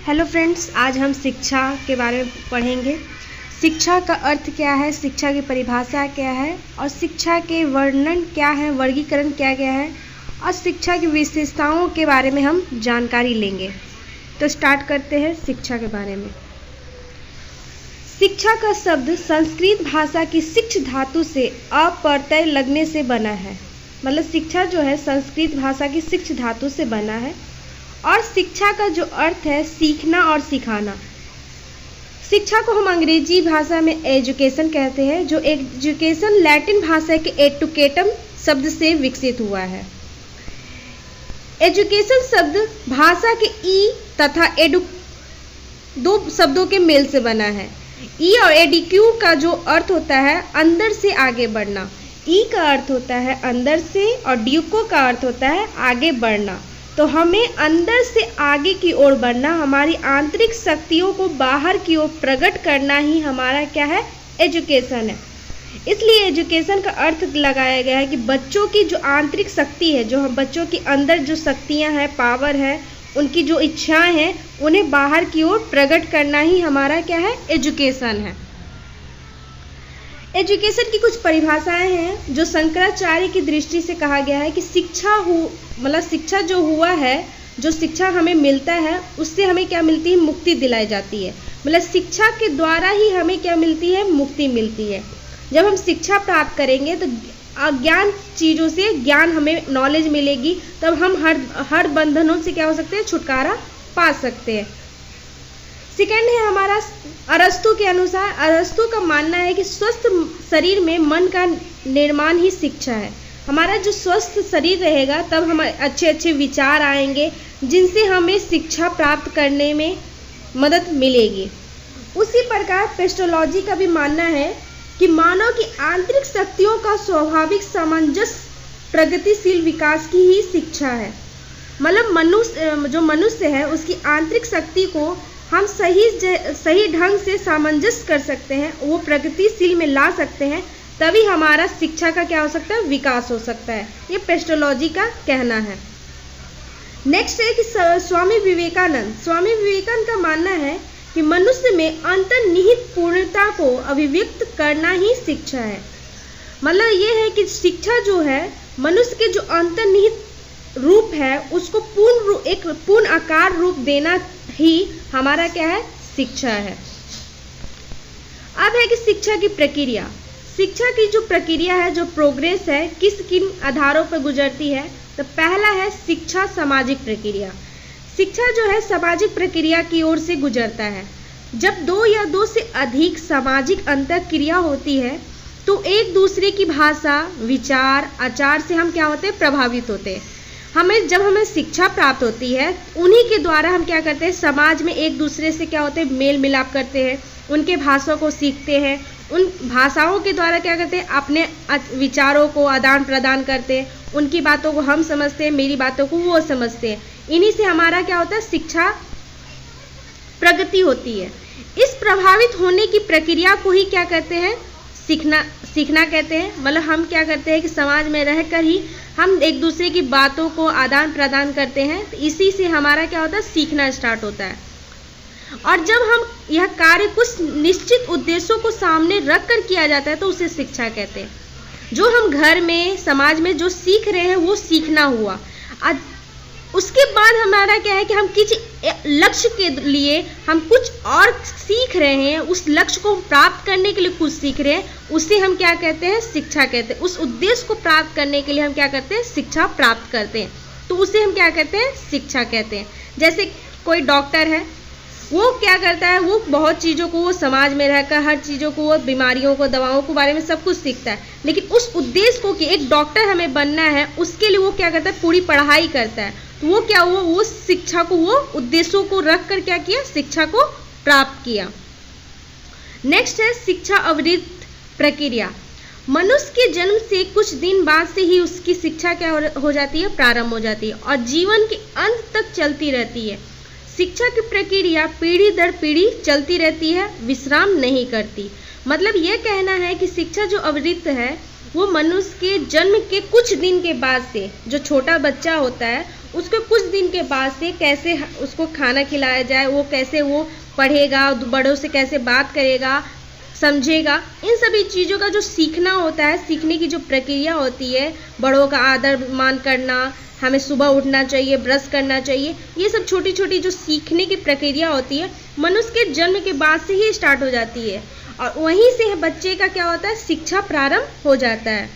Hello friends, आज हम शिक्षा के बारे में पढ़ेंगे। शिक्षा का अर्थ क्या है, शिक्षा की परिभाषा क्या है और शिक्षा के वर्णन क्या है, वर्गीकरण क्या क्या है और शिक्षा की विशेषताओं के बारे में हम जानकारी लेंगे। तो स्टार्ट करते हैं शिक्षा के बारे में। शिक्षा का शब्द संस्कृत भाषा की शिक्ष धातु से अप्रत्यय लगने से बना है। मतलब शिक्षा जो है संस्कृत भाषा की शिक्ष धातु से बना है और शिक्षा का जो अर्थ है सीखना और सिखाना। शिक्षा को हम अंग्रेजी भाषा में एजुकेशन कहते हैं, जो एजुकेशन लैटिन भाषा के एडुकेटम शब्द से विकसित हुआ है। एजुकेशन शब्द भाषा के ई तथा एडु दो शब्दों के मेल से बना है। ई और एडिक्यू का जो अर्थ होता है अंदर से आगे बढ़ना। ई का अर्थ होता है अंदर से और ड्यूको का अर्थ होता है आगे बढ़ना। तो हमें अंदर से आगे की ओर बढ़ना, हमारी आंतरिक शक्तियों को बाहर की ओर प्रकट करना ही हमारा क्या है, एजुकेशन है। इसलिए एजुकेशन का अर्थ लगाया गया है कि बच्चों की जो आंतरिक शक्ति है, जो हम बच्चों के अंदर जो शक्तियां हैं, पावर है, उनकी जो इच्छाएं हैं, उन्हें बाहर की ओर प्रकट करना ही हमारा क्या है, एजुकेशन है। एजुकेशन की कुछ परिभाषाएं हैं जो शंकराचार्य की दृष्टि से कहा गया है कि शिक्षा जो हुआ है, जो शिक्षा हमें मिलता है उससे हमें क्या मिलती है, मुक्ति दिलाई जाती है। मतलब शिक्षा के द्वारा ही हमें क्या मिलती है, मुक्ति मिलती है। जब हम शिक्षा प्राप्त करेंगे तो अज्ञान चीज़ों से ज्ञान हमें नॉलेज मिलेगी, तब हम हर बंधनों से क्या हो सकते हैं, छुटकारा पा सकते हैं। सेकेंड है हमारा अरस्तु के अनुसार। अरस्तु का मानना है कि स्वस्थ शरीर में मन का निर्माण ही शिक्षा है। हमारा जो स्वस्थ शरीर रहेगा तब हमारे अच्छे अच्छे विचार आएंगे जिनसे हमें शिक्षा प्राप्त करने में मदद मिलेगी। उसी प्रकार पेस्टोलॉजी का भी मानना है कि मानव की आंतरिक शक्तियों का स्वाभाविक सामंजस्य प्रगतिशील विकास की ही शिक्षा है। मतलब जो मनुष्य है उसकी आंतरिक शक्ति को हम सही ढंग से सामंजस्य कर सकते हैं, वो प्रगतिशील में ला सकते हैं, तभी हमारा शिक्षा का क्या हो सकता है, विकास हो सकता है। ये पेस्टोलॉजी का कहना है। नेक्स्ट है कि स्वामी विवेकानंद का मानना है कि मनुष्य में अंतर्निहित पूर्णता को अभिव्यक्त करना ही शिक्षा है। मतलब ये है कि शिक्षा जो है मनुष्य के जो अंतर्निहित रूप है उसको पूर्ण आकार रूप देना ही हमारा क्या है, शिक्षा है। अब है कि शिक्षा की प्रक्रिया। शिक्षा की जो प्रक्रिया है, जो प्रोग्रेस है, किन आधारों पर गुजरती है। तो पहला है शिक्षा सामाजिक प्रक्रिया। शिक्षा जो है सामाजिक प्रक्रिया की ओर से गुजरता है। जब दो या दो से अधिक सामाजिक अंतःक्रिया होती है तो एक दूसरे की भाषा, विचार, आचार से हम क्या होते हैं, प्रभावित होते हैं। जब हमें शिक्षा प्राप्त होती है उन्हीं के द्वारा हम क्या करते हैं, समाज में एक दूसरे से क्या होते हैं, मेल मिलाप करते हैं, उनके भाषाओं को सीखते हैं, उन भाषाओं के द्वारा क्या करते हैं, अपने विचारों को आदान प्रदान करते हैं, उनकी बातों को हम समझते हैं, मेरी बातों को वो समझते हैं। इन्हीं से हमारा क्या होता है, शिक्षा प्रगति होती है। इस प्रभावित होने की प्रक्रिया को ही क्या कहते हैं, सीखना कहते हैं। मतलब हम क्या करते हैं कि समाज में रहकर ही हम एक दूसरे की बातों को आदान प्रदान करते हैं, तो इसी से हमारा क्या होता है, सीखना स्टार्ट होता है। और जब हम यह कार्य कुछ निश्चित उद्देश्यों को सामने रख कर किया जाता है तो उसे शिक्षा कहते हैं। जो हम घर में, समाज में जो सीख रहे हैं वो सीखना हुआ। उसके बाद हमारा क्या है कि हम किसी लक्ष्य के लिए हम कुछ और सीख रहे हैं, उस लक्ष्य को प्राप्त करने के लिए कुछ सीख रहे हैं, उसे हम क्या कहते हैं, शिक्षा कहते हैं। उस उद्देश्य को प्राप्त करने के लिए हम क्या करते हैं, शिक्षा प्राप्त करते हैं, तो उसे हम क्या कहते हैं, शिक्षा कहते हैं। जैसे कोई डॉक्टर है, वो क्या करता है, वो बहुत चीज़ों को, वो समाज में रहकर हर चीज़ों को, वो बीमारियों को, दवाओं के बारे में सब कुछ सीखता है, लेकिन उस उद्देश्य को कि एक डॉक्टर हमें बनना है, उसके लिए वो क्या करता है, पूरी पढ़ाई करता है। तो वो क्या हुआ, वो शिक्षा को, वो उद्देश्यों को रख कर क्या किया, शिक्षा को प्राप्त किया। नेक्स्ट है शिक्षा अवृत्त प्रक्रिया। मनुष्य के जन्म से कुछ दिन बाद से ही उसकी शिक्षा क्या हो जाती है, प्रारंभ हो जाती है और जीवन के अंत तक चलती रहती है। शिक्षा की प्रक्रिया पीढ़ी दर पीढ़ी चलती रहती है, विश्राम नहीं करती। मतलब ये कहना है कि शिक्षा जो अवृत्त है वो मनुष्य के जन्म के कुछ दिन के बाद से, जो छोटा बच्चा होता है उसके कुछ दिन के बाद से कैसे उसको खाना खिलाया जाए, वो कैसे वो पढ़ेगा, बड़ों से कैसे बात करेगा, समझेगा, इन सभी चीज़ों का जो सीखना होता है, सीखने की जो प्रक्रिया होती है, बड़ों का आदर मान करना, हमें सुबह उठना चाहिए, ब्रश करना चाहिए, ये सब छोटी छोटी जो सीखने की प्रक्रिया होती है मनुष्य के जन्म के बाद से ही स्टार्ट हो जाती है और वहीं से बच्चे का क्या होता है, शिक्षा प्रारंभ हो जाता है।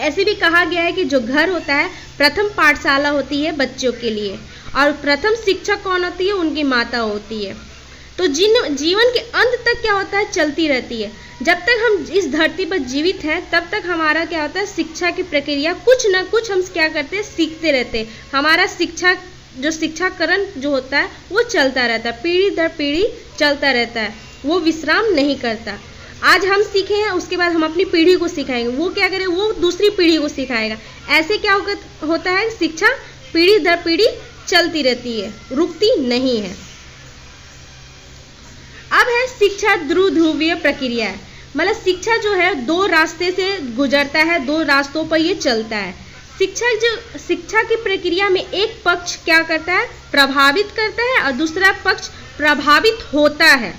ऐसे भी कहा गया है कि जो घर होता है प्रथम पाठशाला होती है बच्चों के लिए और प्रथम शिक्षक कौन होती है, उनकी माता होती है। तो जीवन के अंत तक क्या होता है, चलती रहती है। जब तक हम इस धरती पर जीवित हैं तब तक हमारा क्या होता है, शिक्षा की प्रक्रिया कुछ ना कुछ हम क्या करते हैं, सीखते रहते हैं। हमारा शिक्षाकरण जो होता है वो चलता रहता है, पीढ़ी दर पीढ़ी चलता रहता है, वो विश्राम नहीं करता। आज हम सीखे हैं, उसके बाद हम अपनी पीढ़ी को सिखाएंगे, वो क्या करे, वो दूसरी पीढ़ी को सिखाएगा। ऐसे क्या होता है, शिक्षा पीढ़ी दर पीढ़ी चलती रहती है, रुकती नहीं है। अब है शिक्षा ध्रुवीय प्रक्रिया है, मतलब शिक्षा जो है दो रास्ते से गुजरता है, दो रास्तों पर ये चलता है। शिक्षा की प्रक्रिया में एक पक्ष क्या करता है, प्रभावित करता है और दूसरा पक्ष प्रभावित होता है।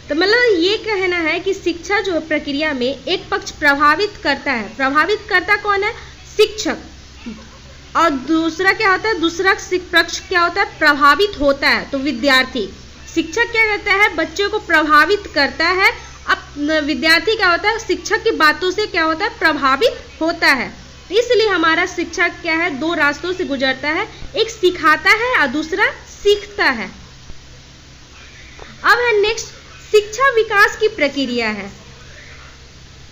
तो मतलब ये कहना है कि शिक्षा जो प्रक्रिया में एक पक्ष प्रभावित करता है, प्रभावित करता कौन है, शिक्षक, और दूसरा क्या होता है, दूसरा पक्ष क्या होता है, प्रभावित होता है, तो विद्यार्थी। शिक्षक क्या करता है, बच्चों को प्रभावित करता है, अब विद्यार्थी क्या होता है, शिक्षक की बातों से क्या होता है, प्रभावित होता है। इसलिए हमारा शिक्षा क्या है, दो रास्तों से गुजरता है, एक सिखाता है और दूसरा सीखता है। अब है नेक्स्ट, शिक्षा विकास की प्रक्रिया है।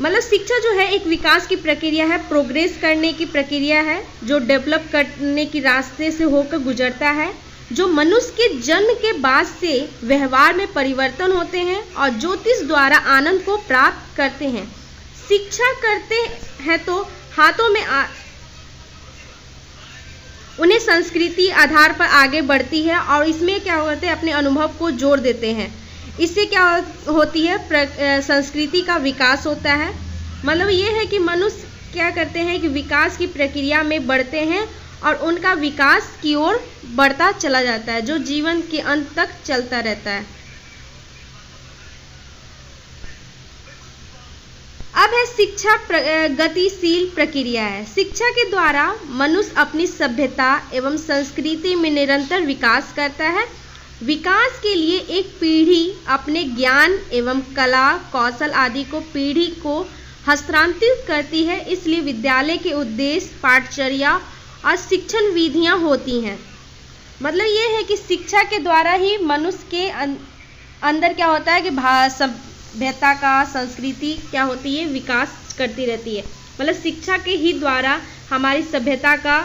मतलब शिक्षा जो है एक विकास की प्रक्रिया है, प्रोग्रेस करने की प्रक्रिया है, जो डेवलप करने की रास्ते से होकर गुजरता है, जो मनुष्य के जन्म के बाद से व्यवहार में परिवर्तन होते हैं और ज्योतिष द्वारा आनंद को प्राप्त करते हैं। शिक्षा करते हैं तो हाथों में उन्हें संस्कृति आधार पर आगे बढ़ती है और इसमें क्या होते हैं, अपने अनुभव को जोड़ देते हैं। इससे क्या होती है, संस्कृति का विकास होता है। मतलब ये है कि मनुष्य क्या करते हैं कि विकास की प्रक्रिया में बढ़ते हैं और उनका विकास की ओर बढ़ता चला जाता है, जो जीवन के अंत तक चलता रहता है। अब है शिक्षा गतिशील प्रक्रिया है। शिक्षा के द्वारा मनुष्य अपनी सभ्यता एवं संस्कृति में निरंतर विकास करता है। विकास के लिए एक पीढ़ी अपने ज्ञान एवं कला कौशल आदि को पीढ़ी को हस्तांतरित करती है। इसलिए विद्यालय के उद्देश्य, पाठचर्या और शिक्षण विधियां होती हैं। मतलब ये है कि शिक्षा के द्वारा ही मनुष्य के अंदर क्या होता है कि सभ्यता का, संस्कृति क्या होती है, विकास करती रहती है। मतलब शिक्षा के ही द्वारा हमारी सभ्यता का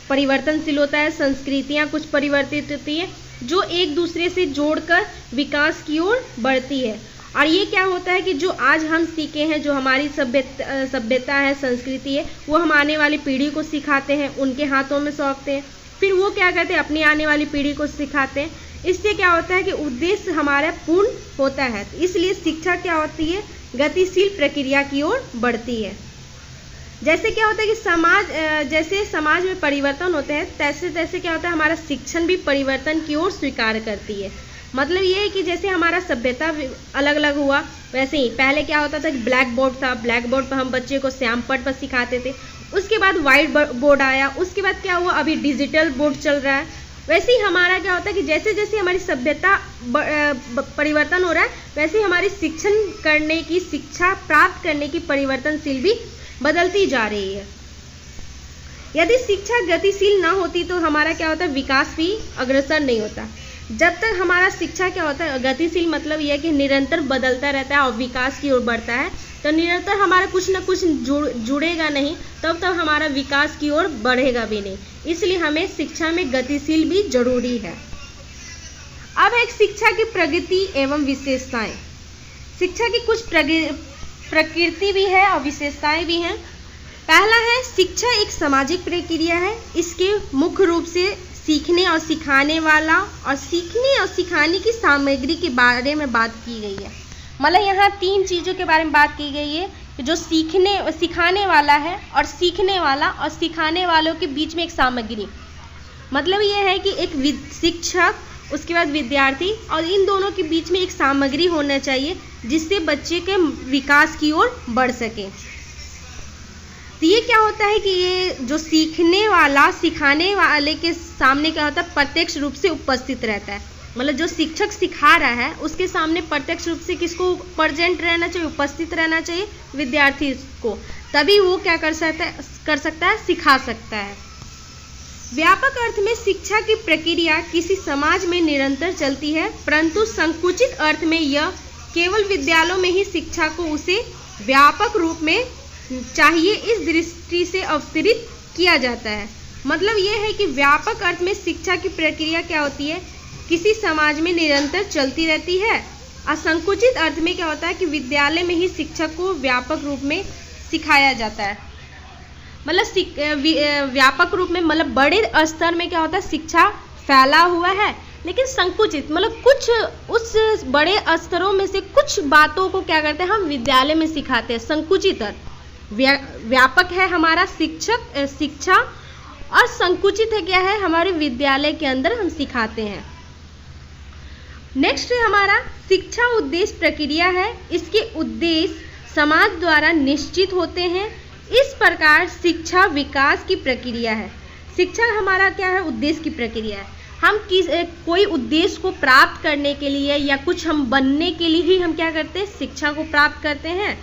परिवर्तनशील होता है, संस्कृतियाँ कुछ परिवर्तित होती है, जो एक दूसरे से जोड़कर विकास की ओर बढ़ती है। और ये क्या होता है कि जो आज हम सीखे हैं, जो हमारी सभ्यता है, संस्कृति है, वो हम आने वाली पीढ़ी को सिखाते हैं, उनके हाथों में सौंपते हैं, फिर वो क्या करते हैं, अपनी आने वाली पीढ़ी को सिखाते हैं। इससे क्या होता है कि उद्देश्य हमारा पूर्ण होता है। इसलिए शिक्षा क्या होती है, गतिशील प्रक्रिया की ओर बढ़ती है। जैसे क्या होता है कि जैसे समाज में परिवर्तन होते हैं, तैसे तैसे क्या होता है, हमारा शिक्षण भी परिवर्तन की ओर स्वीकार करती है। मतलब ये है कि जैसे हमारा सभ्यता अलग अलग हुआ, वैसे ही पहले क्या होता था कि ब्लैक बोर्ड था, ब्लैक बोर्ड पर हम बच्चे को श्यामपट्ट पर सिखाते थे। उसके बाद वाइट बोर्ड आया, उसके बाद क्या हुआ, अभी डिजिटल बोर्ड चल रहा है। वैसे ही हमारा क्या होता है कि जैसे जैसे हमारी सभ्यता परिवर्तन हो रहा है, वैसे ही हमारी शिक्षण करने की, शिक्षा प्राप्त करने की परिवर्तनशील भी बदलती जा रही है। यदि शिक्षा गतिशील ना होती तो हमारा क्या होता है, विकास भी अग्रसर नहीं होता। जब तक हमारा शिक्षा क्या होता है, गतिशील मतलब यह कि निरंतर बदलता रहता है और विकास की ओर बढ़ता है, तो निरंतर हमारा कुछ ना कुछ जुड़ेगा नहीं, तब तक हमारा विकास की ओर बढ़ेगा भी नहीं। इसलिए हमें शिक्षा में गतिशील भी जरूरी है। अब एक शिक्षा की प्रगति एवं विशेषताएं। शिक्षा की कुछ प्रकृति भी है और विशेषताएं भी हैं। पहला है, शिक्षा एक सामाजिक प्रक्रिया है। इसके मुख्य रूप से सीखने और सिखाने वाला और सीखने और सिखाने की सामग्री के बारे में बात की गई है। मतलब यहाँ तीन चीज़ों के बारे में बात की गई है, जो सिखाने वाला है और सीखने वाला और सिखाने वालों के बीच में एक सामग्री। मतलब ये है कि एक शिक्षक, उसके बाद विद्यार्थी, और इन दोनों के बीच में एक सामग्री होना चाहिए जिससे बच्चे के विकास की ओर बढ़ सके। तो ये क्या होता है कि ये जो सीखने वाला सिखाने वाले के सामने क्या होता है, प्रत्यक्ष रूप से उपस्थित रहता है। मतलब जो शिक्षक सिखा रहा है उसके सामने प्रत्यक्ष रूप से किसको प्रेजेंट रहना चाहिए, उपस्थित रहना चाहिए, विद्यार्थी को, तभी वो क्या कर सकता है, सिखा सकता है। व्यापक अर्थ में शिक्षा की प्रक्रिया किसी समाज में निरंतर चलती है, परंतु संकुचित अर्थ में यह केवल विद्यालयों में ही शिक्षा को उसे व्यापक रूप में चाहिए इस दृष्टि से अवतरित किया जाता है। मतलब ये है कि व्यापक अर्थ में शिक्षा की प्रक्रिया क्या होती है, किसी समाज में निरंतर चलती रहती है। असंकुचित अर्थ में क्या होता है कि विद्यालय में ही शिक्षा को व्यापक रूप में सिखाया जाता है। मतलब व्यापक रूप में मतलब बड़े स्तर में क्या होता है, शिक्षा फैला हुआ है, लेकिन संकुचित मतलब कुछ उस बड़े स्तरों में से कुछ बातों को क्या करते हैं, हम विद्यालय में सिखाते हैं। संकुचित अर्थ, व्यापक है हमारा शिक्षा, और संकुचित है क्या है, हमारे विद्यालय के अंदर हम सिखाते हैं। नेक्स्ट है हमारा शिक्षा उद्देश्य प्रक्रिया है। इसके उद्देश्य समाज द्वारा निश्चित होते हैं। इस प्रकार शिक्षा विकास की प्रक्रिया है। शिक्षा हमारा क्या है, उद्देश्य की प्रक्रिया है। हम कोई उद्देश्य को प्राप्त करने के लिए या कुछ हम बनने के लिए ही हम क्या करते हैं, शिक्षा को प्राप्त करते हैं।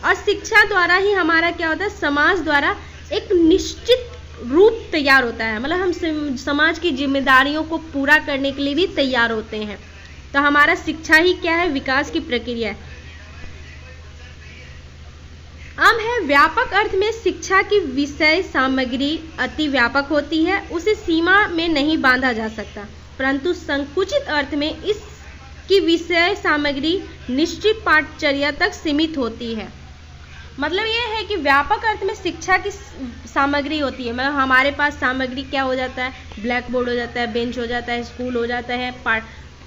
और शिक्षा द्वारा ही हमारा क्या होता है, समाज द्वारा एक निश्चित रूप तैयार होता है। मतलब हम समाज की जिम्मेदारियों को पूरा करने के लिए भी तैयार होते हैं। तो हमारा शिक्षा ही क्या है, विकास की प्रक्रिया है। अब है व्यापक अर्थ में शिक्षा की विषय सामग्री अति व्यापक होती है, उसे सीमा में नहीं बांधा जा सकता, परंतु संकुचित अर्थ में इसकी विषय सामग्री निश्चित पाठचर्या तक सीमित होती है। मतलब ये है कि व्यापक अर्थ में शिक्षा की सामग्री होती है। मतलब हमारे पास सामग्री क्या हो जाता है, ब्लैक बोर्ड हो जाता है, बेंच हो जाता है, स्कूल हो जाता है,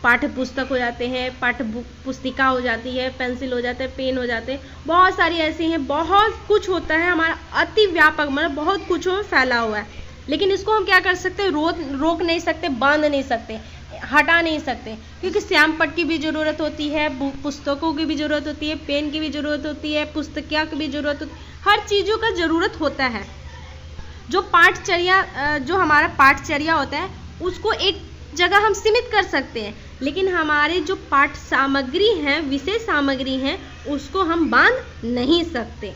पाठ्य पुस्तक हो जाते हैं, पाठ्य पुस्तिका हो जाती है, पेंसिल हो जाता है, पेन हो जाते हैं, बहुत सारी ऐसी हैं, बहुत कुछ होता है हमारा अति व्यापक, मतलब बहुत कुछ में फैला हुआ है। लेकिन इसको हम क्या कर सकते हैं, रोक नहीं सकते, बांध नहीं सकते, हटा नहीं सकते, क्योंकि श्याम पट्ट की भी ज़रूरत होती है, पुस्तकों की भी ज़रूरत होती है, पेन की भी ज़रूरत होती है, पुस्तकिया की भी ज़रूरत होती है, हर चीज़ों का ज़रूरत होता है। जो हमारा पाठचर्या होता है उसको एक जगह हम सीमित कर सकते हैं, लेकिन हमारे जो पाठ सामग्री हैं, विषय सामग्री हैं, उसको हम बांध नहीं सकते।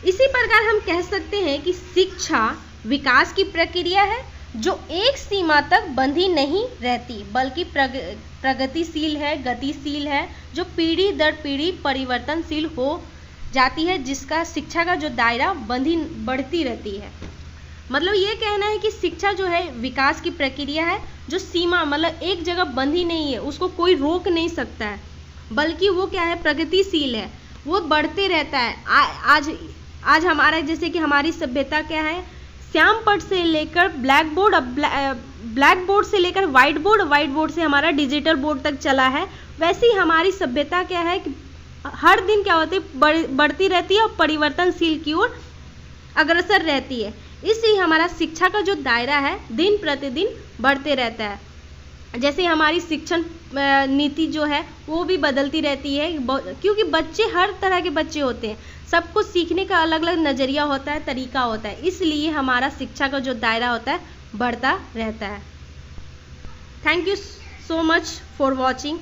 इसी प्रकार हम कह सकते हैं कि शिक्षा विकास की प्रक्रिया है जो एक सीमा तक बंधी नहीं रहती, बल्कि प्रगतिशील है, गतिशील है, जो पीढ़ी दर पीढ़ी परिवर्तनशील हो जाती है, जिसका शिक्षा का जो दायरा बढ़ती रहती है। मतलब ये कहना है कि शिक्षा जो है विकास की प्रक्रिया है जो सीमा मतलब एक जगह बंधी नहीं है, उसको कोई रोक नहीं सकता है, बल्कि वो क्या है, प्रगतिशील है, वो बढ़ते रहता है। आज हमारा जैसे कि हमारी सभ्यता क्या है, श्याम पट्ट से लेकर ब्लैक बोर्ड से लेकर व्हाइट बोर्ड से हमारा डिजिटल बोर्ड तक चला है। वैसे ही हमारी सभ्यता क्या है कि हर दिन क्या होती है, बढ़ती रहती है और परिवर्तनशील की ओर अग्रसर रहती है। इसलिए हमारा शिक्षा का जो दायरा है दिन प्रतिदिन बढ़ते रहता है। जैसे हमारी शिक्षण नीति जो है वो भी बदलती रहती है, क्योंकि बच्चे हर तरह के बच्चे होते हैं, सबको सीखने का अलग अलग नज़रिया होता है, तरीका होता है, इसलिए हमारा शिक्षा का जो दायरा होता है बढ़ता रहता है। Thank you so much for watching.